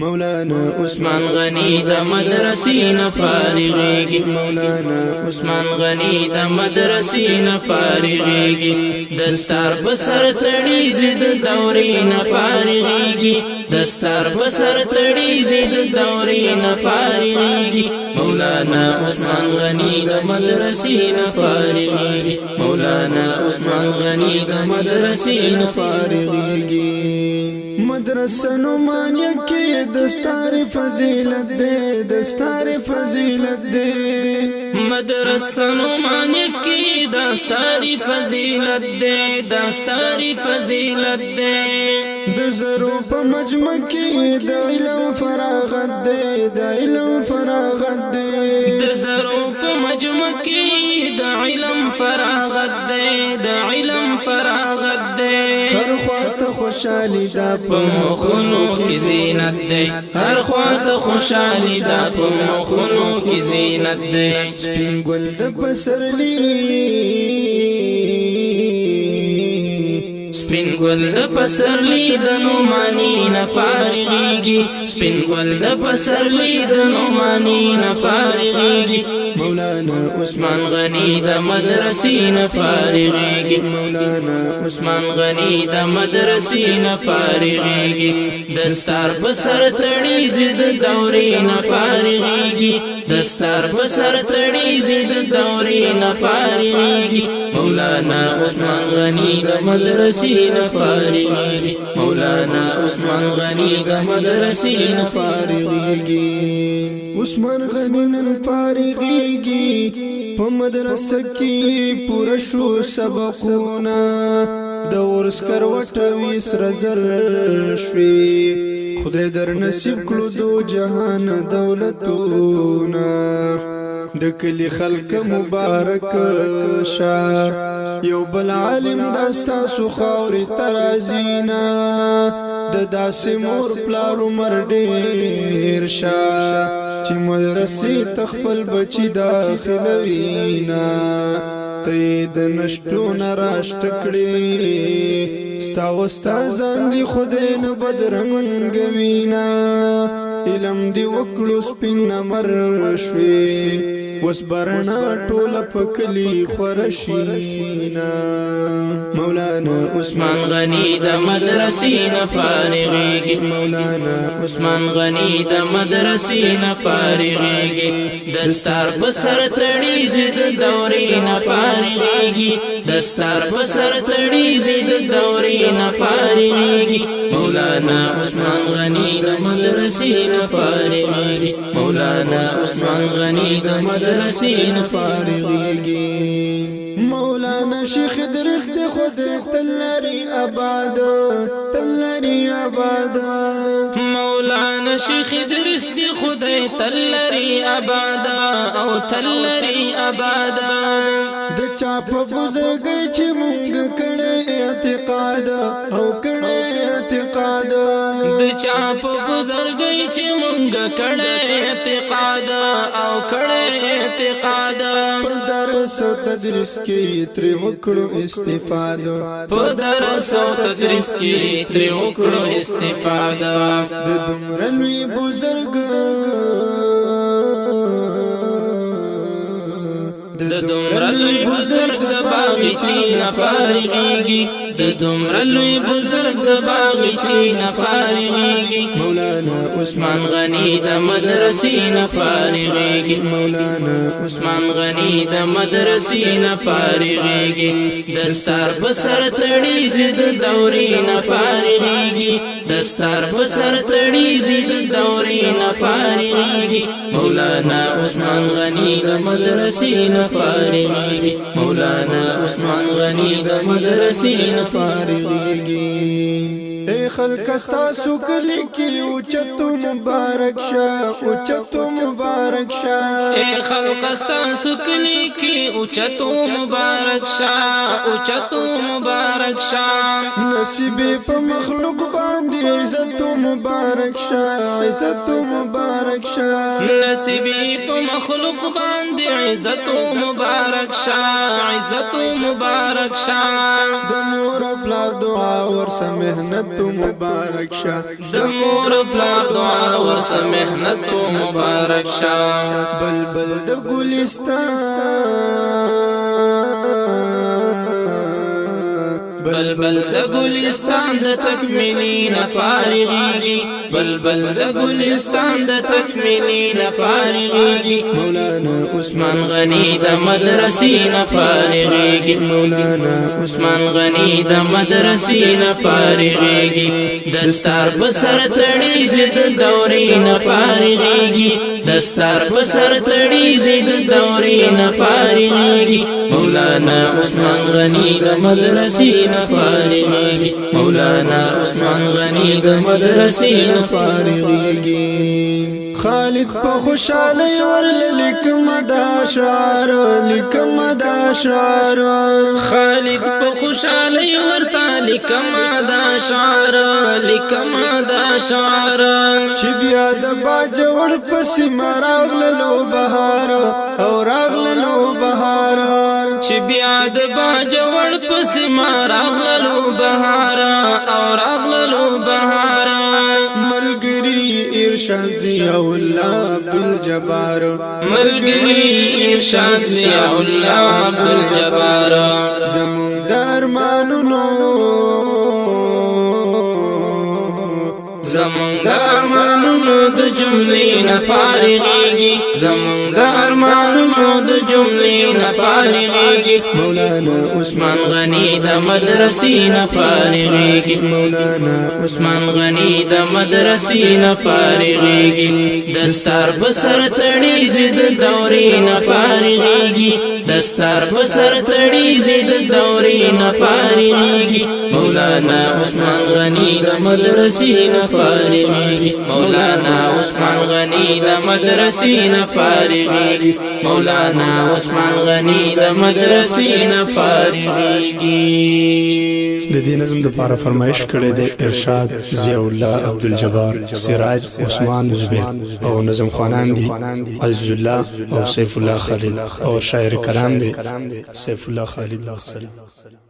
مولانا عثمان غنی د مدرسې نه فارغېږي مولانا عثمان غنی د مدرسې نه فارغېږي دستار په سر تړي زید دورې نه فارغېږي دستار په سر تړي زید دورې نه فارغېږي مولانا عثمان غنی د مدرسې نه فارغېږي مولانا عثمان غنی د مدرسې نه فارغېږي مدرسه نعمانیه کې دستار فضیلت دے دستار فضیلت دے مدرسه نعمانیه کې دستار فضیلت دے دستار فضیلت دے د زرو په مجمع کې د علم فراغت دے د علم فراغت دے د زرو په مجمع کې د علم فراغت دے د علم فراغت دے هر خواته خوشالي دا په مخونو کې زینت دے هر خواته خوشالي دا په مخونو کې زینت دے سپین ګل د پسرلی سپین ګل د پسرلی د نعماني نه فارغېږي سپین ګل د پسرلی د نعماني نه فارغېږي مولانا عثمان غنی د مدرسې نه فارغېږي مولانا عثمان غنی د مدرسې نه فارغېږي دستار په سر تړي زید دورې نه فارغېږي دستار په سر تړي زید دورې نه فارغېږي مولانا عثمان غنی د مدرسې نه فارغېږي مولانا عثمان غنی د مدرسې نه فارغېږي عثمان غنی نن فارغېږي په مدرسه کې پوره شو سبقونه د ورس کروټه وي سره زر شوي خدای در نصیب کړو دو جهان دولتونه د کلی خلک مبارک شه یو بل عالم داستا سو خاوري ترازینا د داسې مور پلار عمر ډیر شه چې مدرسې تخپل بچی داخلوینا ته د نشټو نراشت کړي ستا استادان دی خدای نه بدرنګ وینا علم دی وکړو سپین نمر شوي وس برنا ټوله پکلی خورشینا مولانا عثمان غنی د مدرسې نه فارغېږي مولانا عثمان غنی د مدرسې نه فارغېږي دستار په سر تړي زید دورې نه فارغېږي دستار په سر تړي زید دورې نه فارغېږي مولانا عثمان غنی د مدرسې نه فارغېږي مولانا عثمان غنی د مدرسې نه فارغېږي مولانا شیخ درس دی خدای تلری آباد تلری آباد مولانا شیخ درس دی خدای تلری آباد او تلری آباد د چا په بزرګۍ چې مونږ کړه اعتقاد او کړه اعتقاد د چا په بزرګۍ چې مونږ کړه اعتقاد او کړه اعتقاد په درس او تدریس کې تر وکړو استفاده په درس او تدریس کې تر وکړو استفاده د دومره لوی بزرګ د دومره لوی بزرګ د باغچې نه فارغېږي د دومره لوی بزرګ د باغچې نه فارغېږي مولانا عثمان غنی د مدرسې نه فارغېږي مولانا عثمان غنی د مدرسې نه فارغېږي دستار په سر تړي زید دورې نه فارغېږي دستار په سر تړي زید دورې نه فارغېږي مولانا عثمان غنی د مدرسې نه فارغېږي مولانا عثمان غنی د مدرسې نه فارغېږي اے خلق استا سو کلی کی اوچتو مبارک مبارک شه اوچتو مبارک شه اے خلق استاسو کلی کی اوچتو مبارک شاه اوچتو مبارک شاه نصیب په مخلوق باندې عزت مبارک شه عزت مبارک شه نصیبی په مخلوق باندې عزت مبارک شاه عزت مبارک شاه د مور پلار دعا ورسه مهنت مبارک شه د مور پلار دعا ورسه مهنت مبارک شاه بلبل د ګلستان بلبل د ګلستان د تکمیلی نه فارغیږي بلبل د ګلستان د تکمیلی نه فارغیږي مولانا عثمان غنی د مدرسې نه فارغیږي مولانا عثمان غنی د مدرسې نه فارغیږي دستار بسر تړي زید دورې نه فارغیږي دستار بسر تړي زید دورې نه فارغیږي مولانا عثمان غنی د مدرسې نه فارغیږي مولانا عثمان غنی د مدرسې نه فارغیږي خالد په خوشاله ورل لیکم دا شعر لیکم دا شعر خالد په خوشاله ورته لیکم دا شعر لیکم دا شعر چې بیا د باجوړ پسې مراغلو بهار او راغلو بهار چې بیا د باجوړ پسې مراغلو بهار او راغلو بهار ملګری ارشاد ضیاء الله عبدالجبار ملګری ارشاد ضیاء الله عبدالجبار زمون درمانونو زمون درمانونو د جملې نه فارغیږي زمون درمانونو د جملې نه فارغیږي مولانا عثمان غنی د مدرسې نه فارغیږي مولانا عثمان غنی د مدرسې نه فارغیږي دستار بسر تړي زید دورې نه فارغیږي دستار بسر تړي زید دورې نه فارغیږي مولانا عثمان غنی د مدرسې نه فارغیږي مولانا عثمان غنی د مدرسې نه فارغیږي مولانا عثمان غنی د مدرسې نه فارغیږي د دې نظم د لپاره فرمایش کړی دی ارشاد ضیاء الله عبدالجبار سراج عثمان زبیر او نظم خوانان دي عزیز الله او سیف الله خالد او شاعر کرام دي سیف الله خالد والسلام